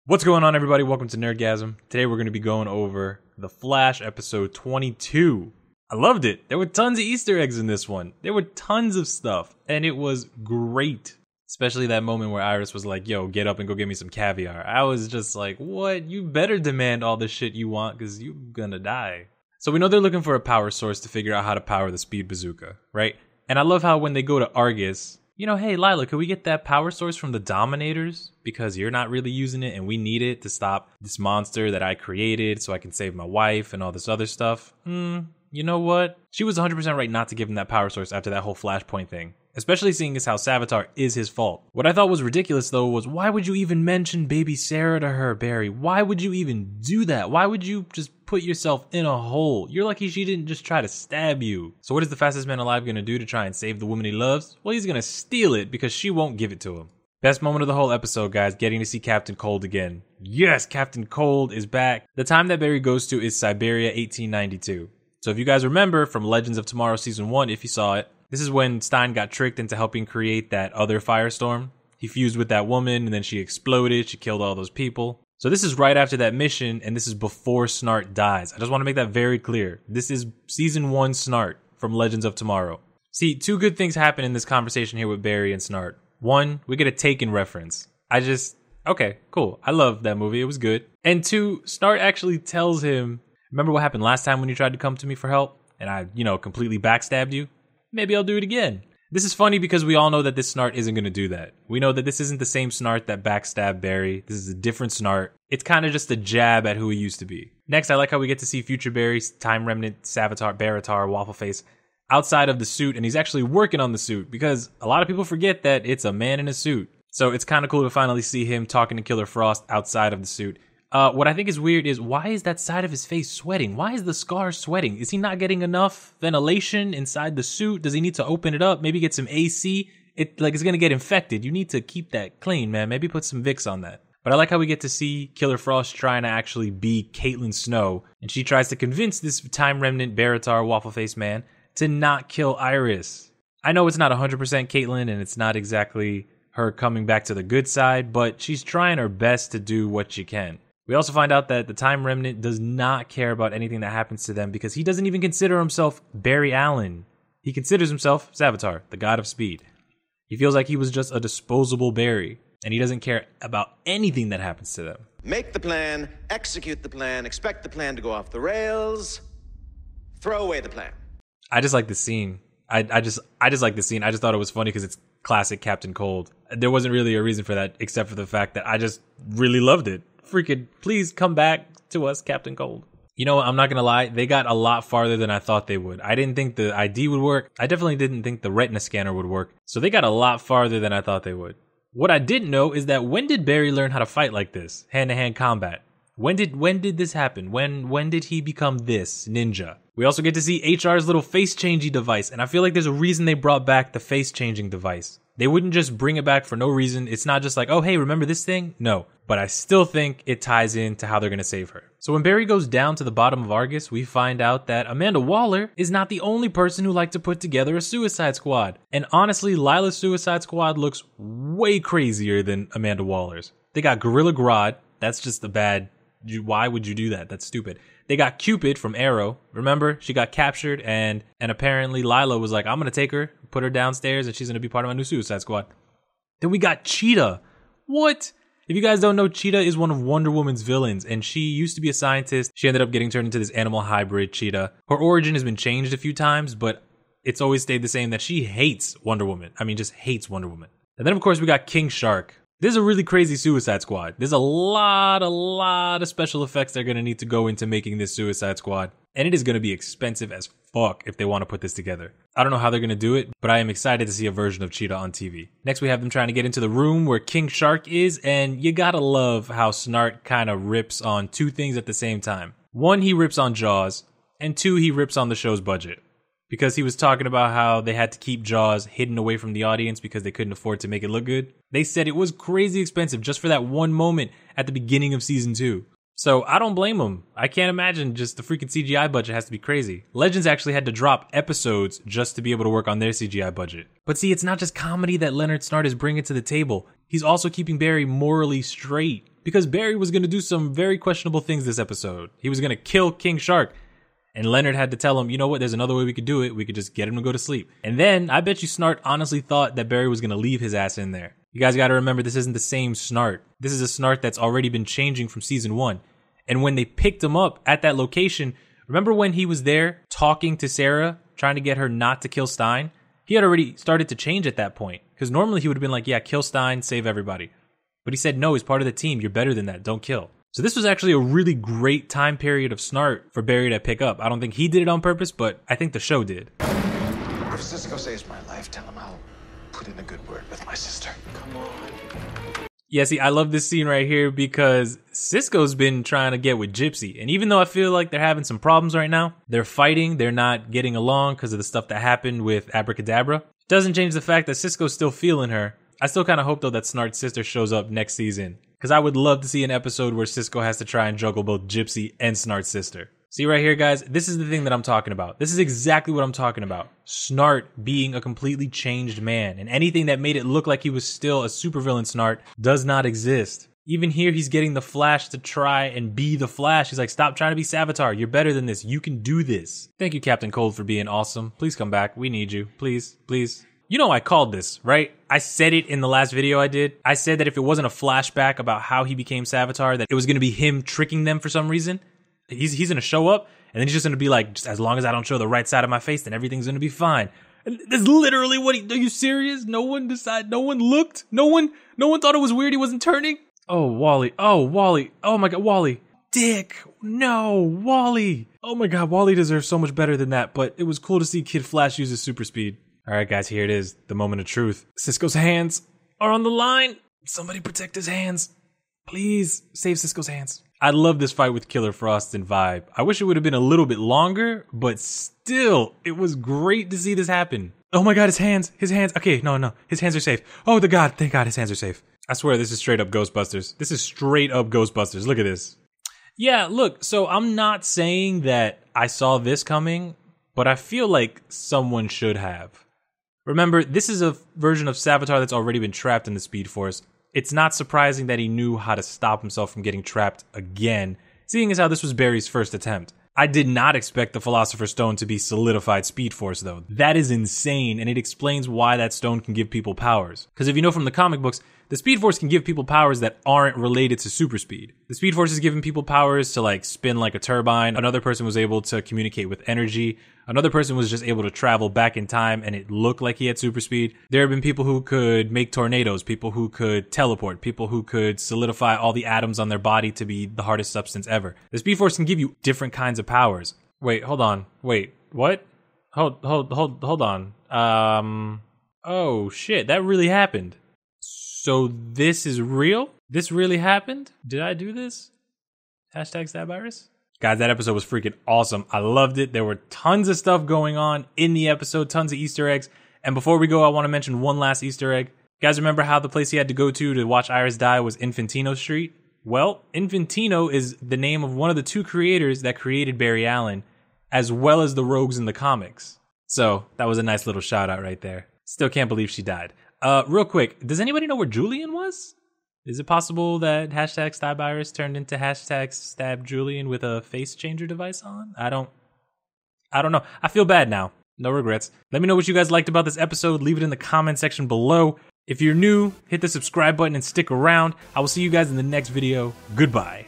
What's going on, everybody? Welcome to Nerdgasm. Today we're going to be going over The Flash episode 22. I loved it. There were tons of Easter eggs in this one. There were tons of stuff, and it was great. Especially that moment where Iris was like, yo, get up and go get me some caviar. I was just like, what? You better demand all the shit you want because you're gonna die. So we know they're looking for a power source to figure out how to power the speed bazooka, right? And I love how when they go to Argus, hey, Lila, could we get that power source from the Dominators? Because you're not really using it and we need it to stop this monster that I created so I can save my wife and all this other stuff. You know what? She was 100% right not to give him that power source after that whole Flashpoint thing. Especially seeing as how Savitar is his fault. What I thought was ridiculous, though, was why would you even mention baby Sarah to her, Barry? Why would you even do that? Why would you just put yourself in a hole? You're lucky she didn't just try to stab you. So what is the fastest man alive gonna do to try and save the woman he loves? Well, he's gonna steal it because she won't give it to him. Best moment of the whole episode, guys, getting to see Captain Cold again. Yes, Captain Cold is back. The time that Barry goes to is Siberia 1892. So if you guys remember from Legends of Tomorrow Season 1, if you saw it, this is when Stein got tricked into helping create that other firestorm. He fused with that woman and then she exploded. She killed all those people. So this is right after that mission, and this is before Snart dies. I just want to make that very clear. This is Season 1 Snart from Legends of Tomorrow. See, two good things happen in this conversation here with Barry and Snart. One, we get a Taken reference. Okay, cool. I love that movie. It was good. And two, Snart actually tells him, remember what happened last time when you tried to come to me for help? And I, completely backstabbed you? Maybe I'll do it again. This is funny because we all know that this Snart isn't going to do that. We know that this isn't the same Snart that backstabbed Barry. This is a different Snart. It's kind of just a jab at who he used to be. Next, I like how we get to see future Barry, Time Remnant, Savitar, Barritar, Waffleface outside of the suit, and he's actually working on the suit because a lot of people forget that it's a man in a suit. So it's kind of cool to finally see him talking to Killer Frost outside of the suit. What I think is weird is why is that side of his face sweating? Why is the scar sweating? Is he not getting enough ventilation inside the suit? Does he need to open it up? Maybe get some AC? It's going to get infected. You need to keep that clean, man. Maybe put some Vicks on that. But I like how we get to see Killer Frost trying to actually be Caitlin Snow. And she tries to convince this Time Remnant Barritar Waffleface man to not kill Iris. I know it's not 100% Caitlin and it's not exactly her coming back to the good side, but she's trying her best to do what she can. We also find out that the Time Remnant does not care about anything that happens to them because he doesn't even consider himself Barry Allen. He considers himself Savitar, the god of speed. He feels like he was just a disposable Barry, and he doesn't care about anything that happens to them. Make the plan, execute the plan, expect the plan to go off the rails, throw away the plan. I just like the scene. I just like the scene. I just thought it was funny because it's classic Captain Cold. There wasn't really a reason for that except for the fact that I just really loved it. Freaking please come back to us, Captain Cold. You know what? I'm not going to lie. They got a lot farther than I thought they would. I didn't think the ID would work. I definitely didn't think the retina scanner would work. So they got a lot farther than I thought they would. What I didn't know is that when did Barry learn how to fight like this? Hand-to-hand combat. When did this happen? When did he become this ninja? We also get to see HR's little face-changing device. And I feel like there's a reason they brought back the face-changing device. They wouldn't just bring it back for no reason. It's not just like, oh, hey, remember this thing? No. But I still think it ties into how they're going to save her. So when Barry goes down to the bottom of Argus, we find out that Amanda Waller is not the only person who liked to put together a Suicide Squad. And honestly, Lila's Suicide Squad looks way crazier than Amanda Waller's. They got Gorilla Grodd. That's just a bad... Why would you do that? That's stupid. They got Cupid from Arrow. Remember? She got captured and apparently Lila was like, I'm going to take her, put her downstairs, and she's going to be part of my new Suicide Squad. Then we got Cheetah. What? If you guys don't know, Cheetah is one of Wonder Woman's villains, and she used to be a scientist. She ended up getting turned into this animal hybrid Cheetah. Her origin has been changed a few times, but it's always stayed the same that she hates Wonder Woman. I mean, just hates Wonder Woman. And then, of course, we got King Shark. This is a really crazy Suicide Squad. There's a lot of special effects they're going to need to go into making this Suicide Squad. And it is going to be expensive as fuck if they want to put this together. I don't know how they're going to do it, but I am excited to see a version of Cheetah on TV. Next, we have them trying to get into the room where King Shark is, and you gotta love how Snart kind of rips on two things at the same time. One, he rips on Jaws, and two, he rips on the show's budget. Because he was talking about how they had to keep Jaws hidden away from the audience because they couldn't afford to make it look good. They said it was crazy expensive just for that one moment at the beginning of season 2. So I don't blame him. I can't imagine just the freaking CGI budget has to be crazy. Legends actually had to drop episodes just to be able to work on their CGI budget. But see, it's not just comedy that Leonard Snart is bringing to the table. He's also keeping Barry morally straight. Because Barry was going to do some very questionable things this episode. He was going to kill King Shark. And Leonard had to tell him, you know what, there's another way we could do it. We could just get him to go to sleep. And then I bet you Snart honestly thought that Barry was going to leave his ass in there. You guys got to remember, this isn't the same Snart. This is a Snart that's already been changing from season 1. And when they picked him up at that location, remember when he was there talking to Sarah, trying to get her not to kill Stein? He had already started to change at that point. Because normally he would have been like, yeah, kill Stein, save everybody. But he said, no, he's part of the team. You're better than that. Don't kill. So this was actually a really great time period of Snart for Barry to pick up. I don't think he did it on purpose, but I think the show did. If Cisco saves my life, tell him I'll put in a good word with my sister. Come on. Yeah, see, I love this scene right here because Cisco's been trying to get with Gypsy. And even though I feel like they're having some problems right now, they're fighting, they're not getting along because of the stuff that happened with Abracadabra. Doesn't change the fact that Cisco's still feeling her. I still kind of hope, though, that Snart's sister shows up next season. Because I would love to see an episode where Cisco has to try and juggle both Gypsy and Snart's sister. See right here, guys, this is the thing that I'm talking about. This is exactly what I'm talking about. Snart being a completely changed man. And anything that made it look like he was still a supervillain Snart does not exist. Even here, he's getting the Flash to try and be the Flash. He's like, stop trying to be Savitar. You're better than this. You can do this. Thank you, Captain Cold, for being awesome. Please come back. We need you. Please, please. You know I called this, right? I said it in the last video I did. I said that if it wasn't a flashback about how he became Savitar, that it was going to be him tricking them for some reason. He's going to show up, and then he's just going to be like, just as long as I don't show the right side of my face, then everything's going to be fine. And that's literally what are you serious? No one decided, no one looked? No one thought it was weird he wasn't turning? Oh, Wally. Oh, Wally. Oh my God, Wally. Dick. No, Wally. Oh my God, Wally deserves so much better than that, but it was cool to see Kid Flash use his super speed. All right, guys, here it is. The moment of truth. Cisco's hands are on the line. Somebody protect his hands. Please save Cisco's hands. I love this fight with Killer Frost and Vibe. I wish it would have been a little bit longer, but still, it was great to see this happen. Oh my God, his hands. Okay, no. His hands are safe. Oh, thank God his hands are safe. I swear this is straight up Ghostbusters. This is straight up Ghostbusters. Look at this. Yeah, look, so I'm not saying that I saw this coming, but I feel like someone should have. Remember, this is a version of Savitar that's already been trapped in the Speed Force. It's not surprising that he knew how to stop himself from getting trapped again, seeing as how this was Barry's first attempt. I did not expect the Philosopher's Stone to be solidified Speed Force, though. That is insane, and it explains why that stone can give people powers. Because if you know from the comic books, the Speed Force can give people powers that aren't related to super speed. The Speed Force is giving people powers to like spin like a turbine. Another person was able to communicate with energy. Another person was just able to travel back in time and it looked like he had super speed. There have been people who could make tornadoes, people who could teleport, people who could solidify all the atoms on their body to be the hardest substance ever. The Speed Force can give you different kinds of powers. Wait, hold on. Wait, what? Hold on. Oh shit, that really happened. So this is real? This really happened? Did I do this? Hashtag StabIris? Guys, that episode was freaking awesome. I loved it. There were tons of stuff going on in the episode, tons of Easter eggs. And before we go, I want to mention one last Easter egg. Guys, remember how the place he had to go to watch Iris die was Infantino Street? Well, Infantino is the name of one of the two creators that created Barry Allen, as well as the rogues in the comics. So that was a nice little shout out right there. Still can't believe she died. Real quick, does anybody know where Julian was? Is it possible that hashtag StabIris turned into hashtag StabJulian with a face changer device on? I don't know. I feel bad now. No regrets. Let me know what you guys liked about this episode. Leave it in the comment section below. If you're new, hit the subscribe button and stick around. I will see you guys in the next video. Goodbye.